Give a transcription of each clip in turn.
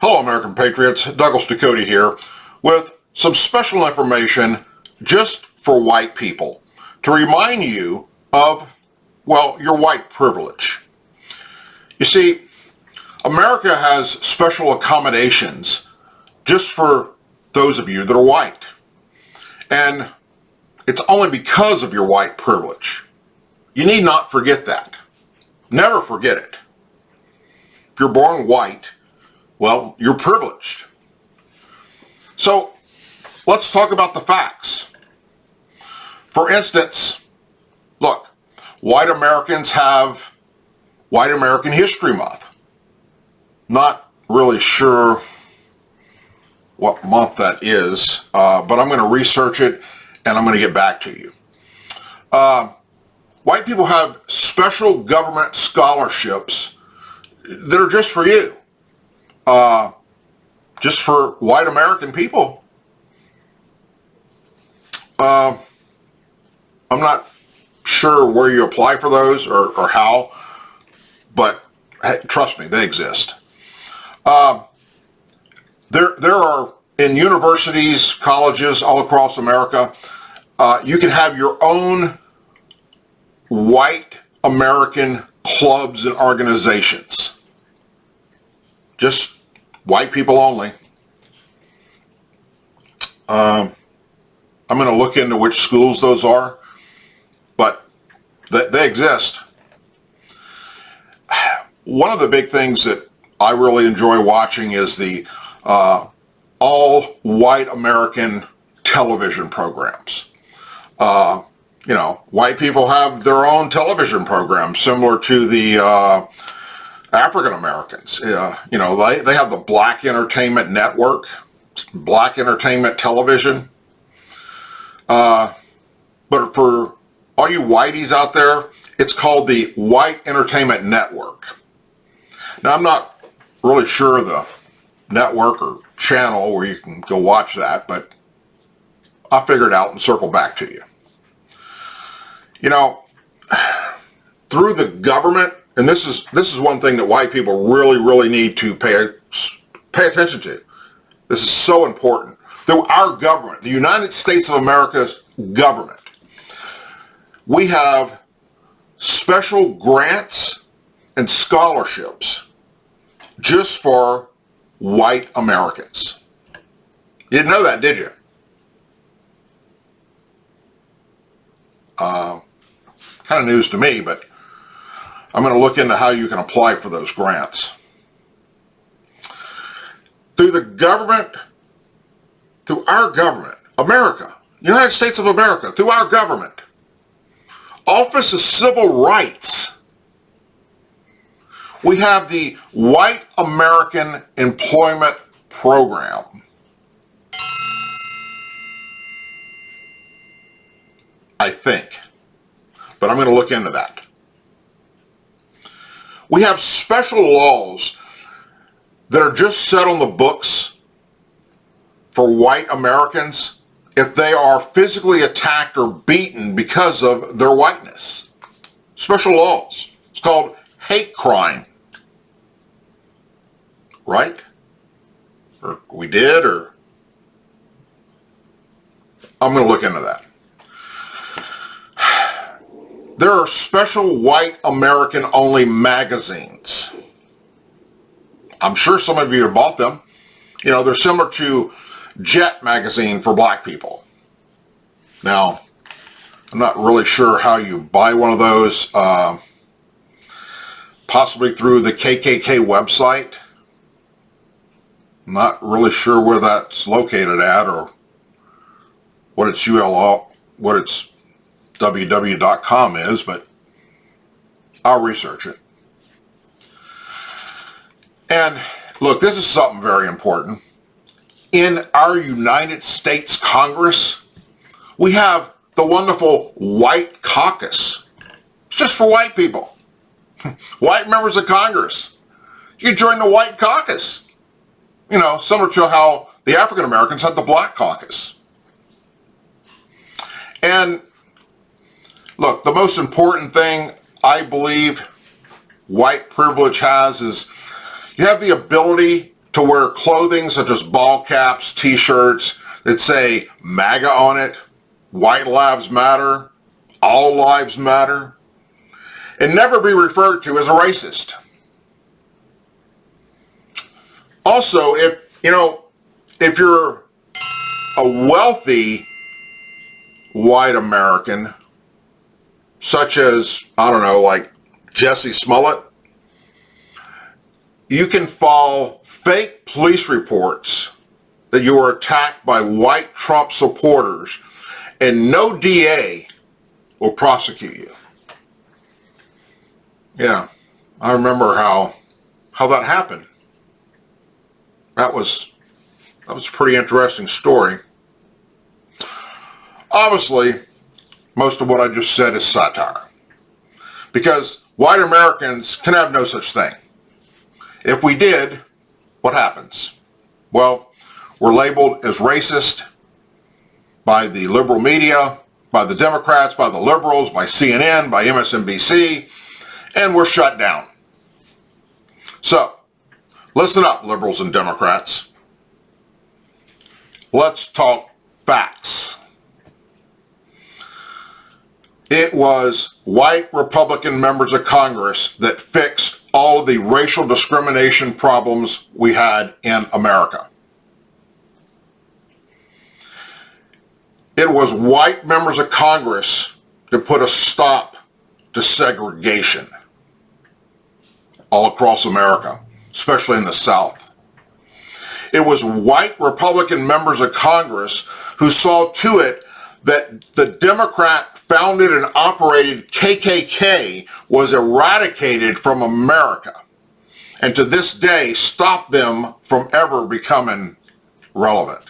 Hello American Patriots, Ducote here with some special information just for white people to remind you of, well, your white privilege. You see, America has special accommodations just for those of you that are white. And it's only because of your white privilege. You need not forget that. Never forget it. If you're born white, well, you're privileged. So let's talk about the facts. For instance, look, white Americans have White American History Month. Not really sure what month that is, but I'm going to research it and I'm going to get back to you. White people have special government scholarships that are just for you. Just for white American people. I'm not sure where you apply for those or how, but hey, trust me, they exist. There are, in universities, colleges all across America, you can have your own white American clubs and organizations. Just white people only. I'm going to look into which schools those are, but they exist. One of the big things that I really enjoy watching is the all white American television programs. You know, white people have their own television programs similar to the African Americans. You know, they have the Black Entertainment Network, Black Entertainment Television. But for all you whiteys out there, it's called the White Entertainment Network. Now, I'm not really sure of the network or channel where you can go watch that, but I'll figure it out and circle back to you. You know, through the government, and this is one thing that white people really need to pay attention to. This is so important. Through our government, the United States of America's government, we have special grants and scholarships just for white Americans. You didn't know that, did you? Kind of news to me, but I'm going to look into how you can apply for those grants. Through the government, through our government, America, United States of America, through our government, Office of Civil Rights, we have the White American Employment Program. I think. But I'm going to look into that. We have special laws that are just set on the books for white Americans if they are physically attacked or beaten because of their whiteness. Special laws. It's called hate crime. Right? Or we did, or I'm going to look into that. There are special white American only magazines. I'm sure some of you have bought them. You know, they're similar to Jet magazine for black people. Now, I'm not really sure how you buy one of those. Possibly through the KKK website. I'm not really sure where that's located at or what its URL, what its www.com is, but I'll research it. And look, this is something very important. In our United States Congress, we have the wonderful White Caucus. It's just for white people. White members of Congress. You can join the White Caucus. You know, similar to how the African Americans had the Black Caucus. And look, the most important thing I believe white privilege has is you have the ability to wear clothing such as ball caps, t-shirts that say MAGA on it, White Lives Matter, All Lives Matter, and never be referred to as a racist. Also, if you're a wealthy white American, such as, I don't know, like Jesse Smollett, you can file fake police reports that you were attacked by white Trump supporters, and no DA will prosecute you. Yeah, I remember how that happened. That was a pretty interesting story. Obviously, most of what I just said is satire, because white Americans can have no such thing. If we did, what happens? Well, we're labeled as racist by the liberal media, by the Democrats, by the liberals, by CNN, by MSNBC, and we're shut down. So, listen up, liberals and Democrats. Let's talk facts. It was white Republican members of Congress that fixed all of the racial discrimination problems we had in America. It was white members of Congress that put a stop to segregation all across America, especially in the South. It was white Republican members of Congress who saw to it that the Democrat-founded and operated KKK was eradicated from America, and to this day stopped them from ever becoming relevant.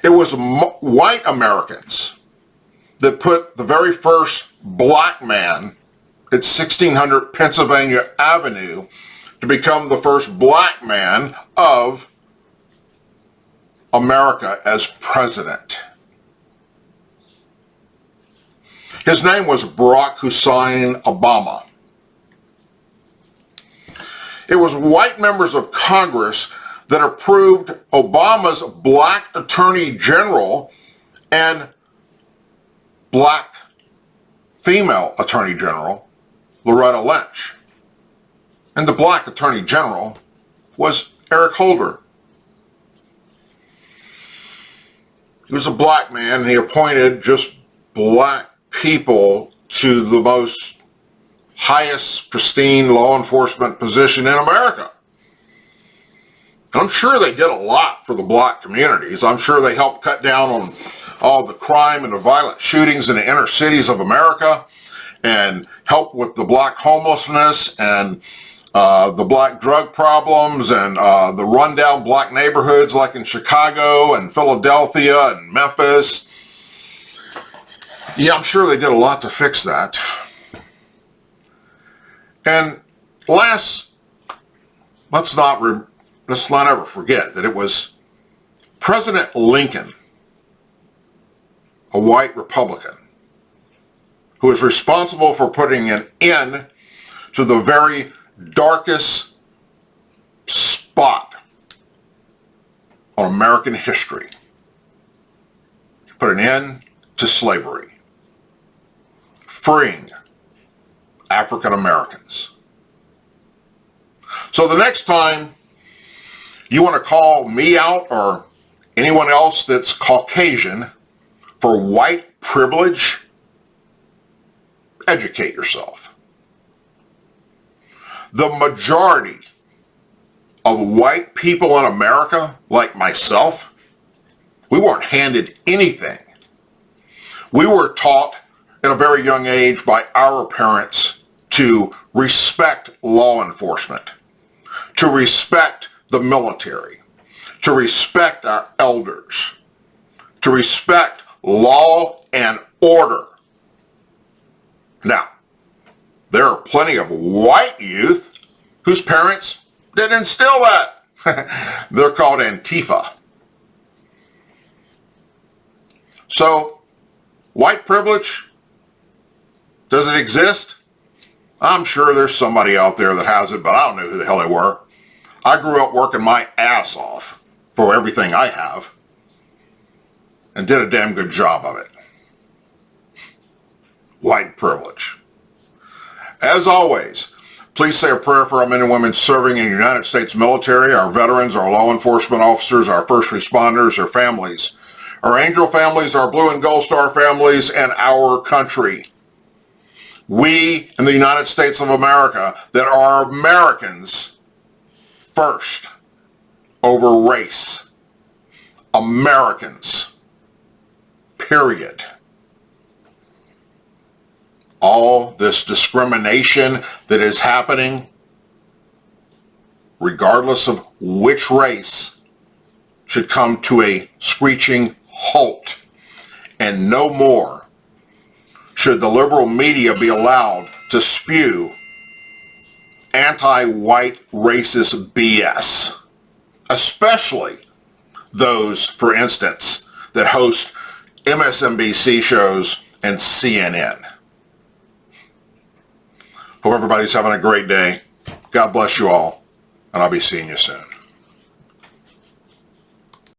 It was white Americans that put the very first black man at 1600 Pennsylvania Avenue to become the first black man of America as president. His name was Barack Hussein Obama. It was white members of Congress that approved Obama's black attorney general and black female attorney general, Loretta Lynch. And the black attorney general was Eric Holder. He was a black man, and he appointed just black people to the most highest pristine law enforcement position in America. And I'm sure they did a lot for the black communities. I'm sure they helped cut down on all the crime and the violent shootings in the inner cities of America, and helped with the black homelessness and the black drug problems and the rundown black neighborhoods like in Chicago and Philadelphia and Memphis. Yeah, I'm sure they did a lot to fix that. And let's not ever forget that it was President Lincoln, a white Republican, who was responsible for putting an end to the very darkest spot on American history. Put an end to slavery, freeing African Americans. So the next time you want to call me out or anyone else that's Caucasian for white privilege, educate yourself. The majority of white people in America, like myself, we weren't handed anything. We were taught at a very young age by our parents to respect law enforcement, to respect the military, to respect our elders, to respect law and order. Now, there are plenty of white youth whose parents didn't instill that. They're called Antifa. So, white privilege, does it exist? I'm sure there's somebody out there that has it, but I don't know who the hell they were. I grew up working my ass off for everything I have and did a damn good job of it. White privilege. As always, please say a prayer for our men and women serving in the United States military, our veterans, our law enforcement officers, our first responders, their families, our angel families, our blue and gold star families, and our country. We in the United States of America that are Americans first over race. Americans. Period. All this discrimination that is happening, regardless of which race, should come to a screeching halt. And no more should the liberal media be allowed to spew anti-white racist BS. Especially those, for instance, that host MSNBC shows and CNN. Hope everybody's having a great day. God bless you all, and I'll be seeing you soon.